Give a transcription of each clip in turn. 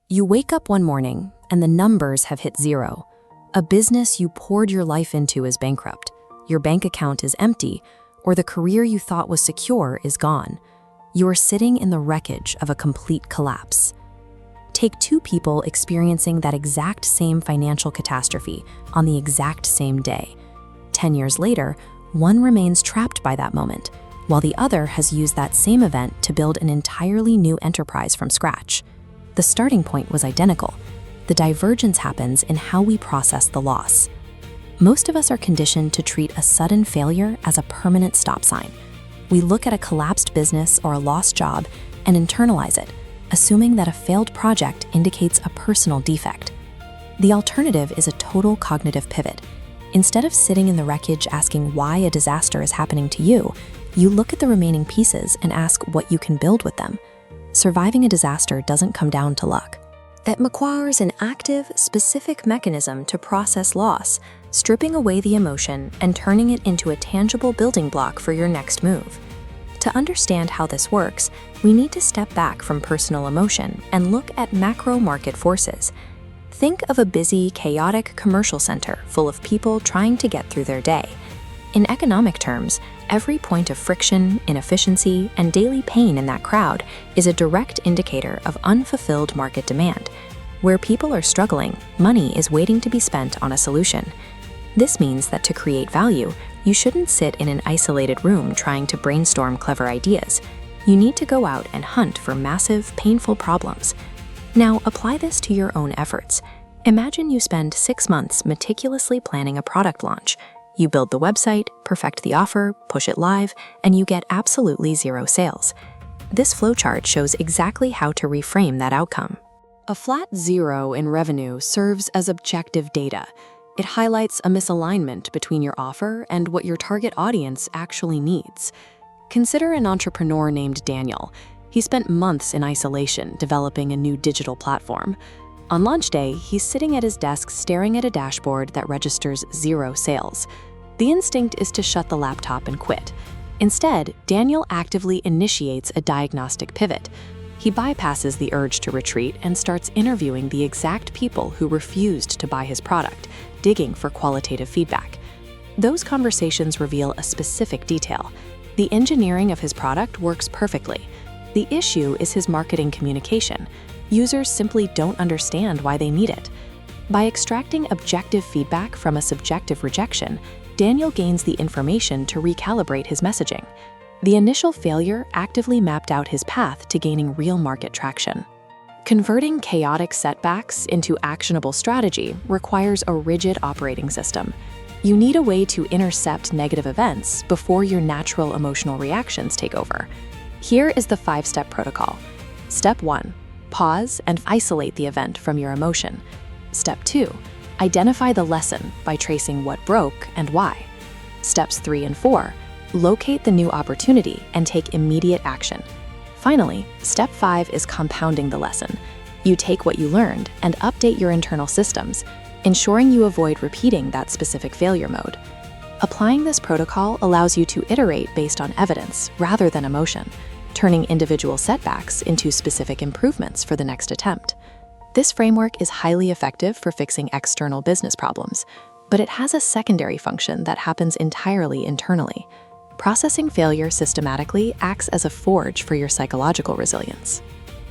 You wake up one morning and the numbers have hit zero. A business you poured your life into is bankrupt. Your bank account is empty, or the career you thought was secure is gone. You are sitting in the wreckage of a complete collapse. Take two people experiencing that exact same financial catastrophe on the exact same day. 10 years later, one remains trapped by that moment, while the other has used that same event to build an entirely new enterprise from scratch. The starting point was identical. The divergence happens in how we process the loss. Most of us are conditioned to treat a sudden failure as a permanent stop sign. We look at a collapsed business or a lost job and internalize it, assuming that a failed project indicates a personal defect. The alternative is a total cognitive pivot. Instead of sitting in the wreckage asking why a disaster is happening to you, you look at the remaining pieces and ask what you can build with them. Surviving a disaster doesn't come down to luck. It requires an active, specific mechanism to process loss, stripping away the emotion and turning it into a tangible building block for your next move. To understand how this works, we need to step back from personal emotion and look at macro market forces. Think of a busy, chaotic commercial center full of people trying to get through their day. In economic terms, every point of friction, inefficiency, and daily pain in that crowd is a direct indicator of unfulfilled market demand. Where people are struggling, money is waiting to be spent on a solution. This means that to create value, you shouldn't sit in an isolated room trying to brainstorm clever ideas. You need to go out and hunt for massive, painful problems. Now, apply this to your own efforts. Imagine you spend 6 months meticulously planning a product launch. You build the website, perfect the offer, push it live, and you get absolutely zero sales. This flowchart shows exactly how to reframe that outcome. A flat zero in revenue serves as objective data. It highlights a misalignment between your offer and what your target audience actually needs. Consider an entrepreneur named Daniel. He spent months in isolation developing a new digital platform. On launch day, he's sitting at his desk staring at a dashboard that registers 0 sales. The instinct is to shut the laptop and quit. Instead, Daniel actively initiates a diagnostic pivot. He bypasses the urge to retreat and starts interviewing the exact people who refused to buy his product, digging for qualitative feedback. Those conversations reveal a specific detail. The engineering of his product works perfectly. The issue is his marketing communication. Users simply don't understand why they need it. By extracting objective feedback from a subjective rejection, Daniel gains the information to recalibrate his messaging. The initial failure actively mapped out his path to gaining real market traction. Converting chaotic setbacks into actionable strategy requires a rigid operating system. You need a way to intercept negative events before your natural emotional reactions take over. Here is the 5-step protocol. Step 1. Pause and isolate the event from your emotion. Step 2. Identify the lesson by tracing what broke and why. Steps 3 and 4. Locate the new opportunity and take immediate action. Finally, step 5 is compounding the lesson. You take what you learned and update your internal systems, ensuring you avoid repeating that specific failure mode. Applying this protocol allows you to iterate based on evidence rather than emotion, turning individual setbacks into specific improvements for the next attempt. This framework is highly effective for fixing external business problems, but it has a secondary function that happens entirely internally. Processing failure systematically acts as a forge for your psychological resilience.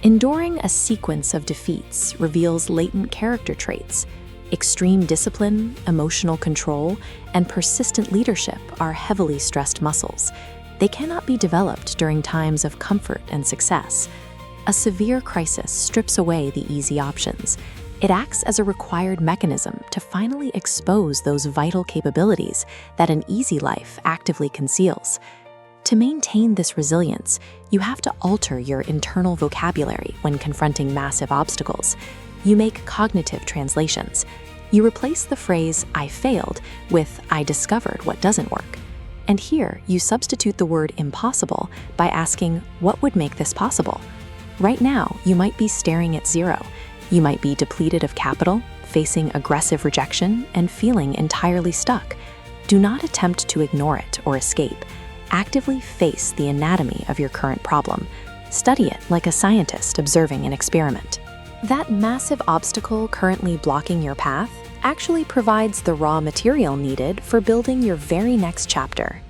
Enduring a sequence of defeats reveals latent character traits. Extreme discipline, emotional control, and persistent leadership are heavily stressed muscles. They cannot be developed during times of comfort and success. A severe crisis strips away the easy options. It acts as a required mechanism to finally expose those vital capabilities that an easy life actively conceals. To maintain this resilience, you have to alter your internal vocabulary when confronting massive obstacles. You make cognitive translations. You replace the phrase, "I failed," with "I discovered what doesn't work." And here, you substitute the word impossible by asking, what would make this possible? Right now, you might be staring at zero. You might be depleted of capital, facing aggressive rejection, and feeling entirely stuck. Do not attempt to ignore it or escape. Actively face the anatomy of your current problem. Study it like a scientist observing an experiment. That massive obstacle currently blocking your path actually provides the raw material needed for building your very next chapter.